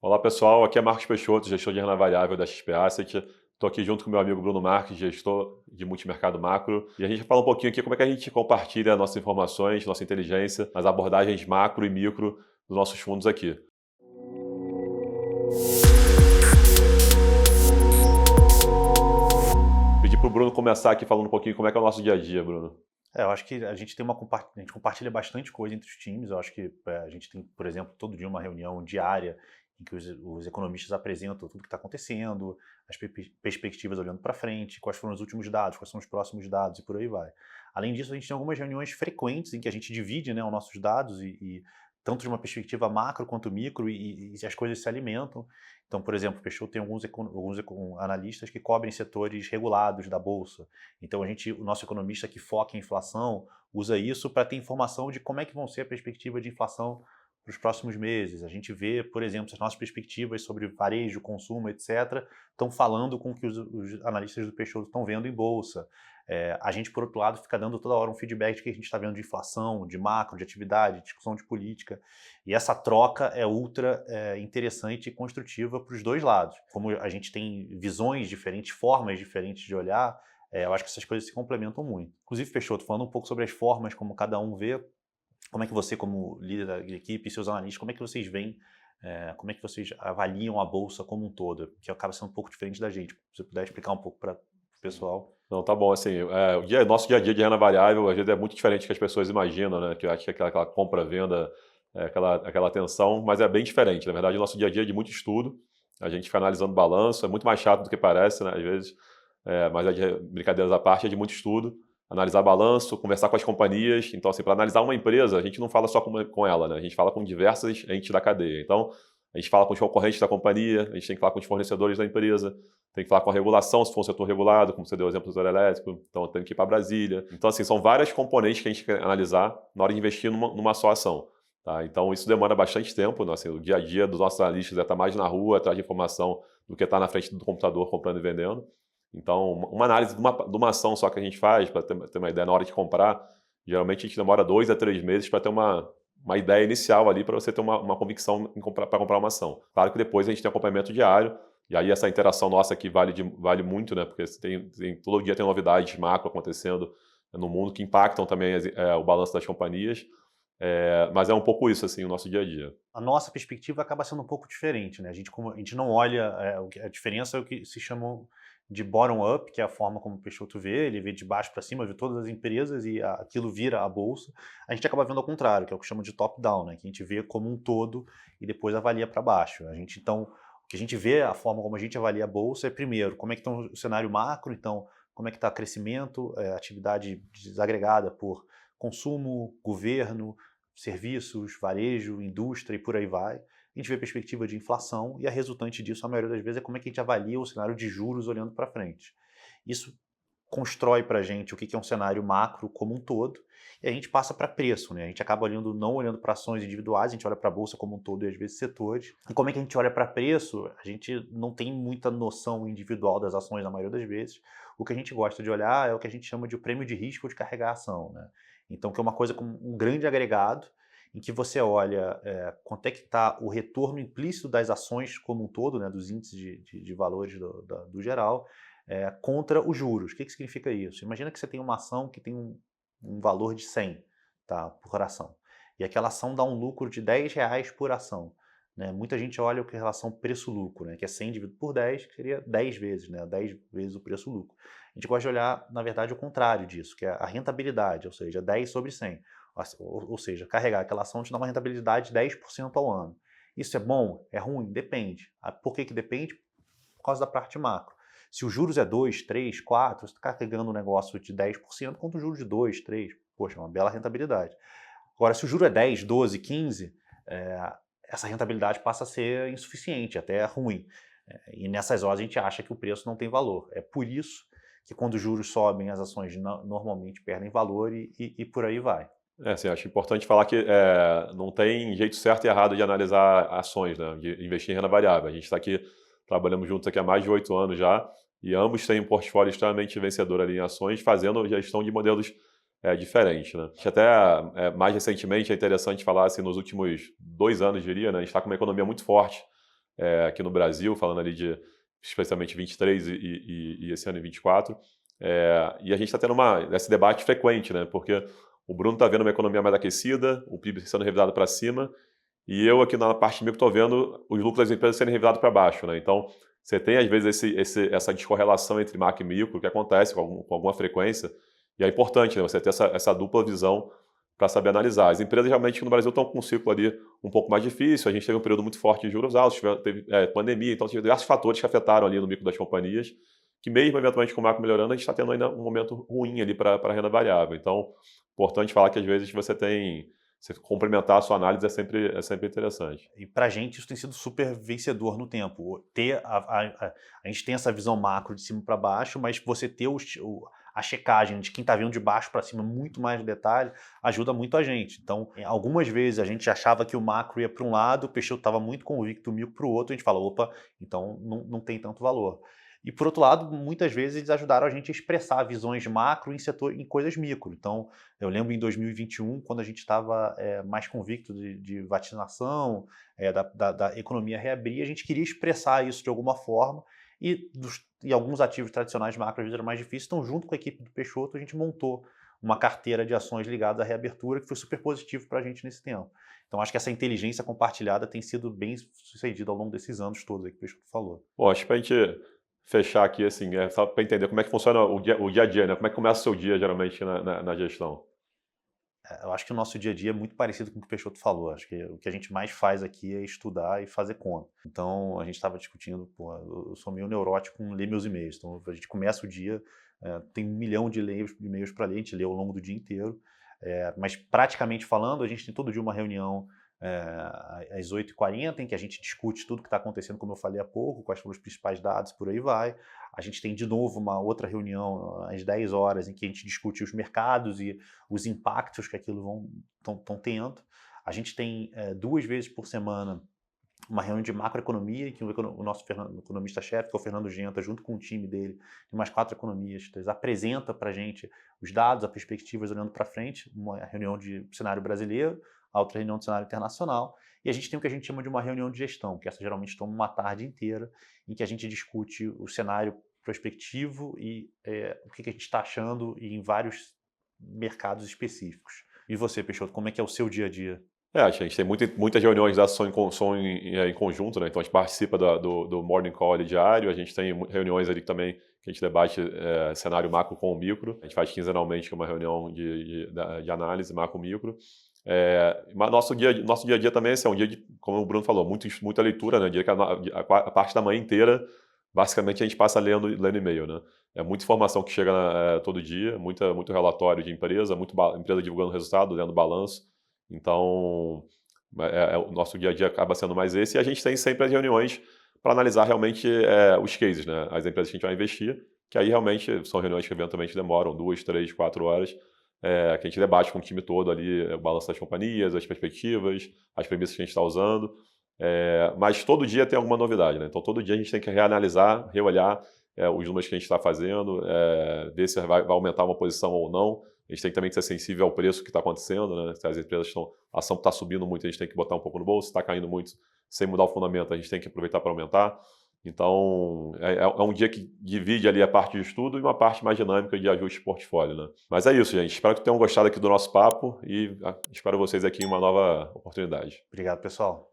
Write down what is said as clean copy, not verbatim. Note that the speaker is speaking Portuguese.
Olá pessoal, aqui é Marcos Peixoto, gestor de renda variável da XP Asset. Estou aqui junto com meu amigo Bruno Marques, gestor de multimercado macro. E a gente vai falar um pouquinho aqui como é que a gente compartilha nossas informações, nossa inteligência, nas abordagens macro e micro dos nossos fundos aqui. Pedir para o Bruno começar aqui falando um pouquinho como é que é o nosso dia a dia, Bruno. Eu acho que a gente tem a gente compartilha bastante coisa entre os times. Eu acho que a gente tem, por exemplo, todo dia uma reunião diária em que os economistas apresentam tudo que está acontecendo, as perspectivas olhando para frente, quais foram os últimos dados, quais são os próximos dados e por aí vai. Além disso, a gente tem algumas reuniões frequentes em que a gente divide, né, os nossos dados tanto de uma perspectiva macro quanto micro e as coisas se alimentam. Então, por exemplo, o Peixoto tem analistas que cobrem setores regulados da bolsa. Então, o nosso economista que foca em inflação usa isso para ter informação de como é que vão ser a perspectiva de inflação para os próximos meses. A gente vê, por exemplo, as nossas perspectivas sobre varejo, consumo, etc., estão falando com o que os analistas do Peixoto estão vendo em bolsa. A gente, por outro lado, fica dando toda hora um feedback de que a gente está vendo de inflação, de macro, de atividade, de discussão de política. E essa troca é ultra interessante e construtiva para os dois lados. Como a gente tem visões diferentes, formas diferentes de olhar, eu acho que essas coisas se complementam muito. Inclusive, Peixoto, falando um pouco sobre as formas como cada um vê, como é que você, como líder da equipe e seus analistas, como é que vocês veem, como é que vocês avaliam a bolsa como um todo, que acaba sendo um pouco diferente da gente. Se você puder explicar um pouco para o pessoal. Não, tá bom, assim, nosso dia a dia de renda variável, às vezes é muito diferente do que as pessoas imaginam, né? Que eu acho que é aquela compra-venda, aquela tensão, mas é bem diferente. Na verdade, o nosso dia a dia é de muito estudo, a gente fica analisando balanço, é muito mais chato do que parece, né? Às vezes, mas brincadeiras à parte, é de muito estudo, analisar balanço, conversar com as companhias. Então, assim, para analisar uma empresa, a gente não fala só com ela, né? A gente fala com diversas entes da cadeia. Então, a gente fala com os concorrentes da companhia, a gente tem que falar com os fornecedores da empresa, tem que falar com a regulação, se for um setor regulado, como você deu o exemplo do setor elétrico, então tem que ir para Brasília. Então, assim, são várias componentes que a gente quer analisar na hora de investir numa só ação. Tá? Então, isso demanda bastante tempo, né? Assim, o dia a dia dos nossos analistas é estar mais na rua, atrás de informação, do que estar na frente do computador comprando e vendendo. Então, uma análise de uma ação só que a gente faz, para ter uma ideia na hora de comprar, geralmente a gente demora 2 a 3 meses para ter uma ideia inicial ali para você ter uma convicção para comprar uma ação. Claro que depois a gente tem acompanhamento diário, e aí essa interação nossa aqui vale muito, né? Porque todo dia tem novidades macro acontecendo no mundo que impactam também o balanço das companhias. Mas é um pouco isso, assim, o nosso dia a dia. A nossa perspectiva acaba sendo um pouco diferente, né? A gente não olha, a diferença é o que se chama de bottom-up, que é a forma como o Peixoto vê, ele vê de baixo para cima, vê todas as empresas e aquilo vira a bolsa. A gente acaba vendo ao contrário, que é o que chama de top-down, né? Que a gente vê como um todo e depois avalia para baixo. Então, o que a gente vê, a forma como a gente avalia a bolsa é, primeiro, como é que está o cenário macro, então, como é que está crescimento, atividade desagregada por consumo, governo, serviços, varejo, indústria e por aí vai. A gente vê a perspectiva de inflação e a resultante disso, a maioria das vezes, é como é que a gente avalia o cenário de juros olhando para frente. Isso constrói para a gente o que é um cenário macro como um todo e a gente passa para preço, né? A gente acaba não olhando para ações individuais, a gente olha para a bolsa como um todo e às vezes setores. E como é que a gente olha para preço? A gente não tem muita noção individual das ações na maioria das vezes. O que a gente gosta de olhar é o que a gente chama de o prêmio de risco de carregar a ação, né? Então, que é uma coisa com um grande agregado, em que você olha quanto é que está o retorno implícito das ações como um todo, né, dos índices de valores do geral, contra os juros. O que significa isso? Imagina que você tem uma ação que tem um valor de 100, tá, por ação, e aquela ação dá um lucro de R$ 10 por ação. Né? Muita gente olha o que é relação preço-lucro, né, que é 100 dividido por 10, que seria 10 vezes, né, 10 vezes o preço-lucro. A gente gosta de olhar, na verdade, o contrário disso, que é a rentabilidade, ou seja, 10 sobre 100. Ou seja, carregar aquela ação te dá uma rentabilidade de 10% ao ano. Isso é bom? É ruim? Depende. Por que depende? Por causa da parte macro. Se os juros é 2, 3, 4, você está carregando um negócio de 10%, contra o juros de 2, 3, poxa, é uma bela rentabilidade. Agora, se o juro é 10, 12, 15, essa rentabilidade passa a ser insuficiente, até ruim. E nessas horas a gente acha que o preço não tem valor. É por isso que quando os juros sobem, as ações normalmente perdem valor e por aí vai. Assim, acho importante falar que não tem jeito certo e errado de analisar ações, né, de investir em renda variável. A gente está aqui, trabalhamos juntos aqui há mais de 8 anos já, e ambos têm um portfólio extremamente vencedor ali em ações, fazendo gestão de modelos diferentes. Né. Acho que até mais recentemente é interessante falar, assim, nos últimos 2 anos, diria, né, a gente está com uma economia muito forte, aqui no Brasil, falando ali de especialmente 23 e esse ano em 24. E a gente está tendo esse debate frequente, né? Porque o Bruno está vendo uma economia mais aquecida, o PIB sendo revisado para cima, e eu aqui na parte micro estou vendo os lucros das empresas serem revisados para baixo, né? Então, você tem às vezes essa descorrelação entre macro e micro, que acontece com alguma frequência, e é importante, né, você ter essa dupla visão para saber analisar. As empresas realmente no Brasil estão com um ciclo ali um pouco mais difícil, a gente teve um período muito forte de juros altos, teve pandemia, então teve diversos fatores que afetaram ali no micro das companhias, que mesmo eventualmente com o macro melhorando, a gente está tendo ainda um momento ruim ali para a renda variável. Então, importante falar que às vezes você complementar a sua análise é sempre interessante. E para a gente isso tem sido super vencedor no tempo. A gente tem essa visão macro de cima para baixo, mas você ter a checagem de quem está vendo de baixo para cima, muito mais de detalhe, ajuda muito a gente. Então, algumas vezes a gente achava que o macro ia para um lado, o Peixoto estava muito convicto, o micro para o outro, a gente fala, opa, então não tem tanto valor. E por outro lado, muitas vezes eles ajudaram a gente a expressar visões macro em coisas micro. Então, eu lembro em 2021, quando a gente estava mais convicto de vacinação, da economia reabrir, a gente queria expressar isso de alguma forma, e alguns ativos tradicionais macro às vezes era mais difícil, então junto com a equipe do Peixoto a gente montou uma carteira de ações ligadas à reabertura que foi super positivo para a gente nesse tempo. Então acho que essa inteligência compartilhada tem sido bem sucedida ao longo desses anos todos aí que o Peixoto falou. Bom, acho que para a gente fechar aqui, assim, só para entender como é que funciona o dia a dia, né? Como é que começa o seu dia, geralmente, na gestão? Eu acho que o nosso dia a dia é muito parecido com o que o Peixoto falou. Acho que o que a gente mais faz aqui é estudar e fazer conta. Então, a gente estava discutindo, pô, eu sou meio neurótico com ler meus e-mails. Então, a gente começa o dia, tem 1 milhão de e-mails para ler, a gente lê ao longo do dia inteiro. Mas, praticamente falando, a gente tem todo dia uma reunião às 8h40, em que a gente discute tudo que está acontecendo, como eu falei há pouco, quais foram os principais dados, por aí vai. A gente tem de novo uma outra reunião às 10 horas, em que a gente discute os mercados e os impactos que aquilo estão tendo. A gente tem 2 vezes por semana uma reunião de macroeconomia, que o nosso economista-chefe, que é o Fernando Genta, junto com o time dele, e mais 4 economistas, apresenta para a gente os dados, as perspectivas olhando para frente, uma reunião de cenário brasileiro, a outra reunião de cenário internacional, e a gente tem o que a gente chama de uma reunião de gestão, que essa geralmente toma uma tarde inteira, em que a gente discute o cenário prospectivo e o que a gente está achando em vários mercados específicos. E você, Peixoto, como é que é o seu dia a dia? A gente tem muitas reuniões da ação em conjunto, né? Então a gente participa do Morning Call ali diário, a gente tem reuniões ali também que a gente debate cenário macro com o micro, a gente faz quinzenalmente uma reunião de análise macro-micro. Nosso dia a dia também é um dia de, como o Bruno falou, muita leitura, né? Dia que a parte da manhã inteira, basicamente, a gente passa lendo e-mail, né? É muita informação que chega todo dia, muito relatório de empresa, empresa divulgando resultado, lendo balanço. Então, o nosso dia a dia acaba sendo mais esse, e a gente tem sempre as reuniões para analisar realmente os cases, né? As empresas que a gente vai investir, que aí realmente são reuniões que eventualmente demoram 2, 3, 4 horas, que a gente debate com o time todo ali, o balanço das companhias, as perspectivas, as premissas que a gente está usando, mas todo dia tem alguma novidade, né? Então todo dia a gente tem que reanalisar, reolhar os números que a gente está fazendo, ver se vai aumentar uma posição ou não. A gente tem também que ser sensível ao preço que está acontecendo, né? Se as empresas a ação está subindo muito, a gente tem que botar um pouco no bolso, se está caindo muito, sem mudar o fundamento, a gente tem que aproveitar para aumentar. Então, é um dia que divide ali a parte de estudo e uma parte mais dinâmica de ajuste de portfólio, né? Mas é isso, gente. Espero que tenham gostado aqui do nosso papo e espero vocês aqui em uma nova oportunidade. Obrigado, pessoal.